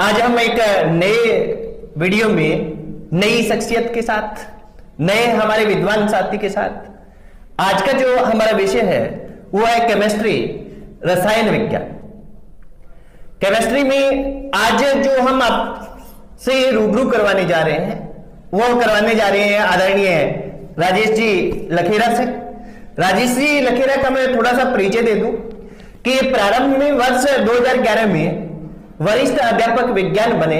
आज हम एक नए वीडियो में नई शख्सियत के साथ, नए हमारे विद्वान साथी के साथ, आज का जो हमारा विषय है वो है केमिस्ट्री, रसायन विज्ञान। केमिस्ट्री में आज जो हम आपसे रूबरू करवाने जा रहे हैं वो करवाने जा रहे हैं आदरणीय राजेश जी लखेरा से। राजेश जी लखेरा का मैं थोड़ा सा परिचय दे दूं कि प्रारंभ में वर्ष 2011 में वरिष्ठ अध्यापक विज्ञान बने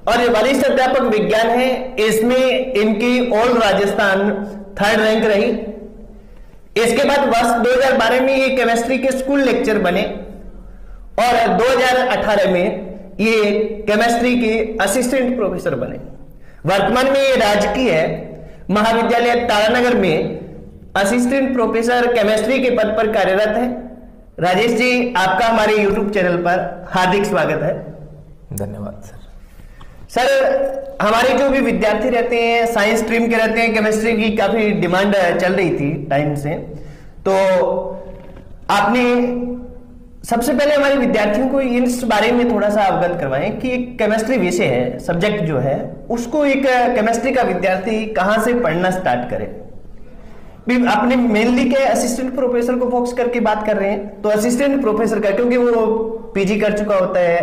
और वरिष्ठ अध्यापक विज्ञान है, इसमें इनकी ऑल राजस्थान 3rd रैंक रही। इसके बाद वर्ष 2012 में ये केमिस्ट्री के स्कूल लेक्चर बने और 2018 में ये केमिस्ट्री के असिस्टेंट प्रोफेसर बने। वर्तमान में ये राजकीय महाविद्यालय तारानगर में असिस्टेंट प्रोफेसर केमिस्ट्री के पद पर कार्यरत है। राजेश जी, आपका हमारे YouTube चैनल पर हार्दिक स्वागत है। धन्यवाद सर। सर, हमारे जो भी विद्यार्थी रहते हैं साइंस स्ट्रीम के रहते हैं, केमिस्ट्री की काफी डिमांड चल रही थी टाइम से, तो आपने सबसे पहले हमारे विद्यार्थियों को इस बारे में थोड़ा सा अवगत करवाएं कि केमिस्ट्री विषय है, सब्जेक्ट जो है, उसको एक केमिस्ट्री का विद्यार्थी कहां से पढ़ना स्टार्ट करे। अपने मेनली के असिस्टेंट प्रोफेसर को फोकस करके बात कर रहे हैं, तो असिस्टेंट प्रोफेसर का, क्योंकि वो पीजी कर चुका होता है,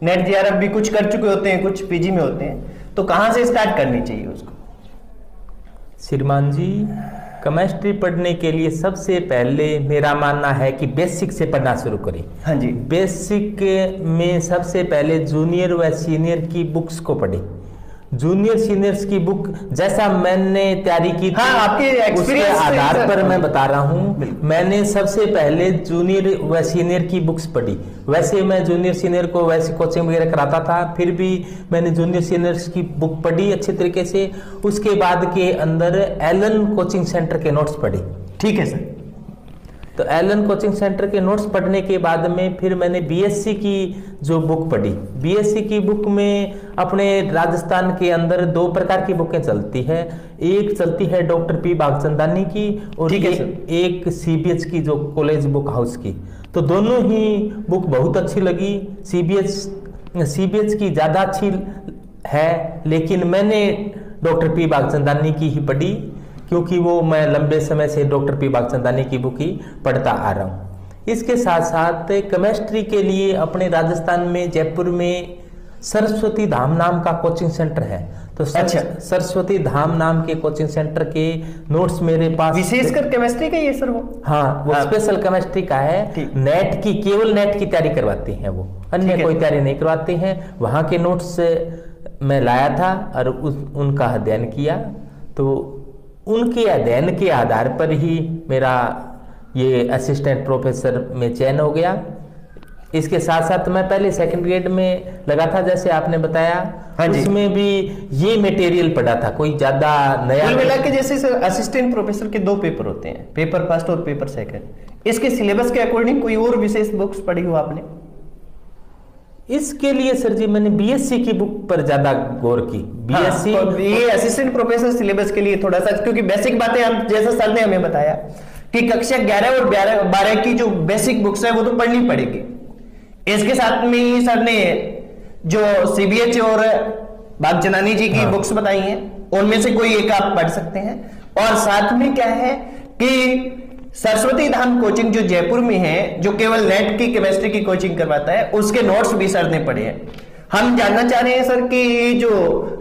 नेट जेआरएफ भी कुछ कर चुके होते हैं, कुछ पीजी में होते हैं, तो कहां से स्टार्ट करनी चाहिए उसको। श्रीमान जी, केमिस्ट्री पढ़ने के लिए सबसे पहले मेरा मानना है कि बेसिक से पढ़ना शुरू करें। हाँ जी। बेसिक में सबसे पहले जूनियर व सीनियर की बुक्स को पढ़ें। जूनियर सीनियर्स की बुक जैसा मैंने तैयारी की थी, हाँ, आपके उसके आधार पर मैं बता रहा हूँ। मैंने सबसे पहले जूनियर व सीनियर की बुक्स पढ़ी। वैसे मैं जूनियर सीनियर को वैसे कोचिंग वगैरह कराता था, फिर भी मैंने जूनियर सीनियर्स की बुक पढ़ी अच्छे तरीके से। उसके बाद के अंदर एलन कोचिंग सेंटर के नोट्स पढ़े। ठीक है सर। तो एलन कोचिंग सेंटर के नोट्स पढ़ने के बाद में फिर मैंने बीएससी की जो बुक पढ़ी। बीएससी की बुक में अपने राजस्थान के अंदर 2 प्रकार की बुकें चलती है। एक चलती है डॉक्टर पी बागचंदानी की और एक सीबीएच की, जो कॉलेज बुक हाउस की। तो दोनों ही बुक बहुत अच्छी लगी। सीबीएच की ज़्यादा अच्छी है, लेकिन मैंने डॉक्टर पी बागचंदानी की ही पढ़ी, क्योंकि वो मैं लंबे समय से डॉक्टर पी बागचंदानी की बुक ही पढ़ता आ रहा हूँ। इसके साथ साथ केमिस्ट्री के लिए अपने राजस्थान में जयपुर में सरस्वती धाम नाम का कोचिंग सेंटर है। तो सरस्वती धाम नाम के कोचिंग सेंटर के नोट्स मेरे पास, विशेषकर केमिस्ट्री का ये सर वो, हाँ, वो स्पेशल केमिस्ट्री का है। नेट की, केवल नेट की तैयारी करवाते हैं वो, अन्य कोई तैयारी नहीं करवाते हैं। वहाँ के नोट्स मैं लाया था और उनका अध्ययन किया। तो उनके अध्ययन के आधार पर ही मेरा ये असिस्टेंट प्रोफेसर में चयन हो गया। इसके साथ साथ मैं पहले 2nd ग्रेड में लगा था, जैसे आपने बताया। हाँ, उसमें भी ये मटेरियल पढ़ा था, कोई ज्यादा नया मिला के। जैसे असिस्टेंट प्रोफेसर के 2 पेपर होते हैं, पेपर फर्स्ट और पेपर सेकंड। इसके सिलेबस के अकॉर्डिंग कोई और विशेष बुक्स पढ़ी हो आपने? इसके लिए सर जी मैंने बीएससी की बुक पर ज्यादा गौर की। बीएससी, हाँ, तो ये असिस्टेंट प्रोफेसर सिलेबस के लिए थोड़ा सा, क्योंकि बेसिक बातें हम, जैसा सर ने हमें बताया कि कक्षा 11 और 12 की जो बेसिक बुक्स है वो तो पढ़नी पड़ेगी। इसके साथ में ही सर ने जो सीबीएच और बागचंदानी जी की बुक्स बताई हैं, उनमें से कोई एक आप पढ़ सकते हैं। और साथ में क्या है कि सरस्वती धाम कोचिंग जो जयपुर में है, जो केवल नेट की केमिस्ट्री की कोचिंग करवाता है, उसके नोट्स भी सर ने पढ़े हैं। हम जानना चाह रहे हैं सर कि ये जो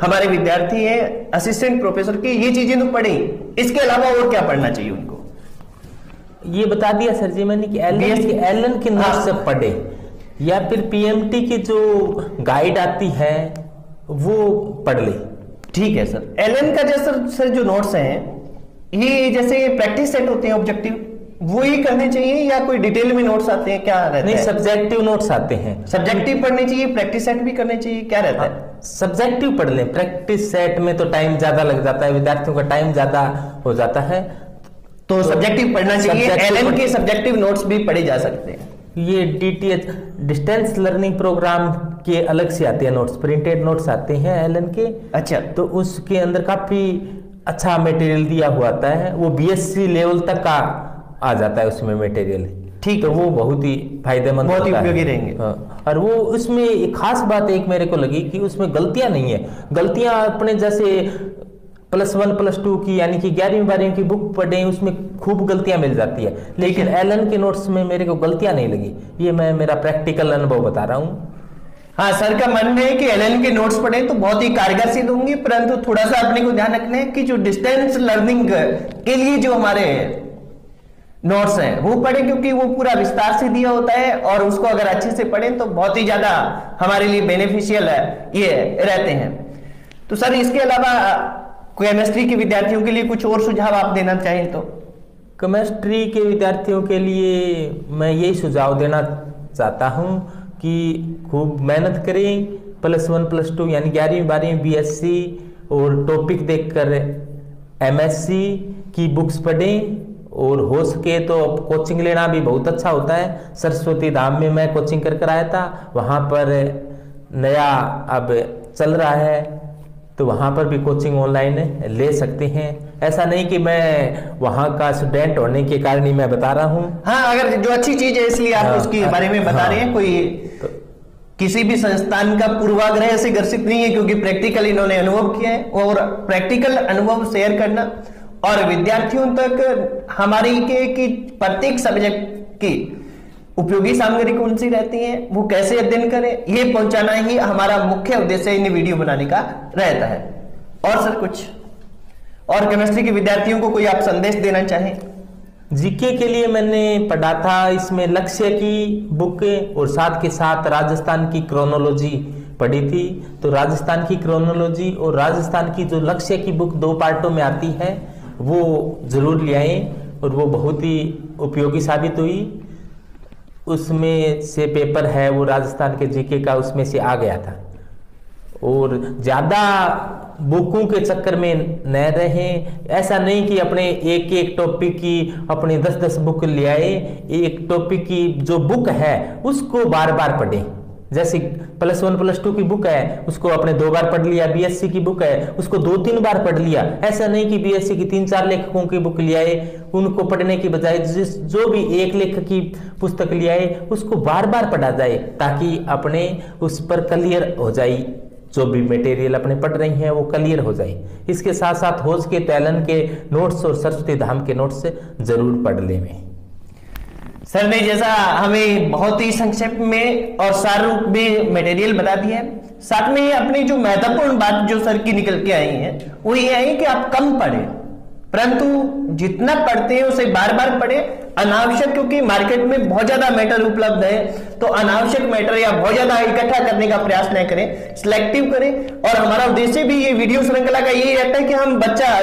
हमारे विद्यार्थी हैं असिस्टेंट प्रोफेसर की, ये चीजें तो पढ़ी, इसके अलावा और क्या पढ़ना चाहिए उनको? ये बता दिया सर जी मैंने कि एलन के नोट्स से पढ़े, या फिर पीएमटी की जो गाइड आती है वो पढ़ ले। ठीक है सर। एलन का जैसे सर जो नोट्स हैं, ये जैसे प्रैक्टिस सेट होते हैं ऑब्जेक्टिव, वो ही करने चाहिए या कोई डिटेल में नोट्स आते हैं, क्या रहता है? नहीं, सब्जेक्टिव नोट्स आते हैं। सब्जेक्टिव पढ़ने चाहिए, प्रैक्टिस सेट भी करने चाहिए, क्या रहता है? सब्जेक्टिव पढ़ लें। प्रैक्टिस सेट में तो टाइम ज्यादा लग जाता है, विद्यार्थियों का टाइम ज्यादा हो जाता है, तो सब्जेक्टिव पढ़ना चाहिए। एलन के सब्जेक्टिव नोट्स भी पढ़े जा सकते हैं। ये डीटीएच, डिस्टेंस लर्निंग प्रोग्राम के अलग से आते हैं नोट्स, प्रिंटेड नोट्स आते हैं एलन के। अच्छा। तो उसके अंदर काफी अच्छा मटेरियल दिया हुआ आता है, वो बीएससी लेवल तक का आ जाता है उसमें मटेरियल। ठीक तो वो बहुत ही फायदेमंद बहुत ही होता है। उपयोगी रहेंगे। हाँ, और वो उसमें एक खास बात एक मेरे को लगी कि उसमें गलतियां नहीं है। गलतियां अपने जैसे +1 +2 की यानी कि 11वीं 12वीं की बुक पढ़े उसमें खूब गलतियां मिल जाती है, लेकिन एलन के नोट्स में मेरे को गलतियां नहीं लगी। ये मैं मेरा प्रैक्टिकल अनुभव बता रहा हूँ। हाँ, सर का मानना है कि एलन के नोट्स पढ़े तो बहुत ही कारगर सिद्ध होंगे, परंतु थोड़ा सा अपने को ध्यान रखना है कि जो डिस्टेंस लर्निंग के लिए जो हमारे नोट्स हैं वो पढ़े, क्योंकि वो पूरा विस्तार से दिया होता है और उसको अगर अच्छे से पढ़ें तो बहुत ही ज्यादा हमारे लिए बेनिफिशियल ये रहते हैं। तो सर इसके अलावा केमिस्ट्री के विद्यार्थियों के लिए कुछ और सुझाव आप देना चाहें तो? केमिस्ट्री के विद्यार्थियों के लिए मैं यही सुझाव देना चाहता हूँ कि खूब मेहनत करें, +1 +2 यानी 11वीं 12वीं BSc और टॉपिक देखकर MSc की बुक्स पढ़ें, और हो सके तो कोचिंग लेना भी बहुत अच्छा होता है। सरस्वती धाम में मैं कोचिंग कर आया था, वहाँ पर नया अब चल रहा है तो वहाँ पर भी कोचिंग ऑनलाइन ले सकते हैं। ऐसा नहीं कि मैं वहाँ का स्टूडेंट होने के कारण ही मैं बता रहा हूँ। हाँ, अगर जो अच्छी चीज है इसलिए आप उसके बारे में बता रहे हैं। कोई किसी भी संस्थान का पूर्वाग्रह से ग्रसित नहीं है, क्योंकि प्रैक्टिकल इन्होंने अनुभव किया है, और प्रैक्टिकल अनुभव शेयर करना और विद्यार्थियों तक हमारी के कि प्रत्येक सब्जेक्ट की उपयोगी सामग्री कौन सी रहती है, वो कैसे अध्ययन करें, ये पहुंचाना ही हमारा मुख्य उद्देश्य इन वीडियो बनाने का रहता है। और सर कुछ और केमिस्ट्री के विद्यार्थियों को कोई आप संदेश देना चाहें? जीके के लिए मैंने पढ़ा था, इसमें लक्ष्य की बुक और साथ के साथ राजस्थान की क्रोनोलॉजी पढ़ी थी। तो राजस्थान की क्रोनोलॉजी और राजस्थान की जो लक्ष्य की बुक 2 पार्टों में आती है वो जरूर ले आए, और वो बहुत ही उपयोगी साबित हुई। उसमें से पेपर है वो राजस्थान के जीके का, उसमें से आ गया था। और ज़्यादा बुकों के चक्कर में न रहें, ऐसा नहीं कि अपने एक एक टॉपिक की अपने 10-10 बुक ले आए। एक टॉपिक की जो बुक है उसको बार बार पढ़ें। जैसे +1 +2 की बुक है उसको आपने 2 बार पढ़ लिया, BSc की बुक है उसको 2-3 बार पढ़ लिया। ऐसा नहीं कि BSc की 3-4 लेखकों की बुक ले आए, उनको पढ़ने की बजाय जो भी एक लेखक की पुस्तक ले आए उसको बार बार पढ़ा जाए, ताकि अपने उस पर क्लियर हो जाए, जो भी मटेरियल अपने पढ़ रही हैं वो क्लियर हो जाए। इसके साथ साथ हो सके तो एलन के नोट्स और सरस्वती धाम के नोट्स जरूर पढ़ लें। सर ने जैसा हमें बहुत ही संक्षेप में और सार रूप में मटेरियल बता दिया है, साथ में अपनी जो महत्वपूर्ण बात जो सर की निकल के आई है वो ये है कि आप कम पढ़ें, परंतु जितना पढ़ते हैं उसे बार बार पढ़ें। अनावश्यक, क्योंकि मार्केट में बहुत ज्यादा मैटर उपलब्ध है, तो अनावश्यक मैटर या बहुत ज्यादा इकट्ठा करने का प्रयास न करें, सिलेक्टिव करें। और हमारा उद्देश्य भी ये वीडियो श्रृंखला का यही रहता है कि हम बच्चा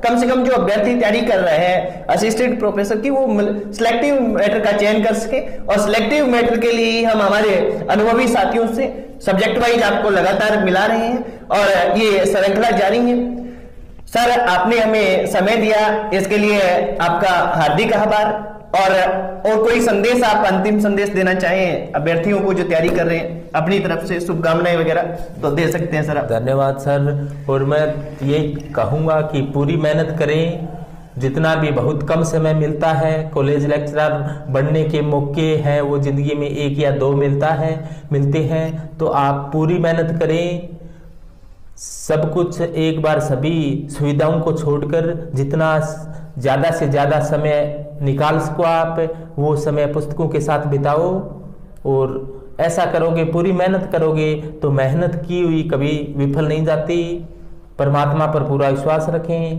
कम से कम जो अभ्यर्थी तैयारी कर रहे हैं असिस्टेंट प्रोफेसर की, वो सिलेक्टिव मैटर का चयन कर सके। और सिलेक्टिव मैटर के लिए हम हमारे अनुभवी साथियों से सब्जेक्ट वाइज आपको लगातार मिला रहे हैं और ये श्रृंखला जारी है। सर आपने हमें समय दिया, इसके लिए आपका हार्दिक आभार। और कोई संदेश आप अंतिम संदेश देना चाहें अभ्यर्थियों को जो तैयारी कर रहे हैं, अपनी तरफ से शुभकामनाएं वगैरह तो दे सकते हैं सर आप। धन्यवाद सर। और मैं ये कहूँगा कि पूरी मेहनत करें, जितना भी बहुत कम समय मिलता है। कॉलेज लेक्चरर बनने के मौके हैं वो जिंदगी में 1 या 2 मिलते हैं, तो आप पूरी मेहनत करें। सब कुछ एक बार सभी सुविधाओं को छोड़कर जितना ज़्यादा से ज़्यादा समय निकाल सको आप, वो समय पुस्तकों के साथ बिताओ। और ऐसा करोगे, पूरी मेहनत करोगे तो मेहनत की हुई कभी विफल नहीं जाती। परमात्मा पर पूरा विश्वास रखें।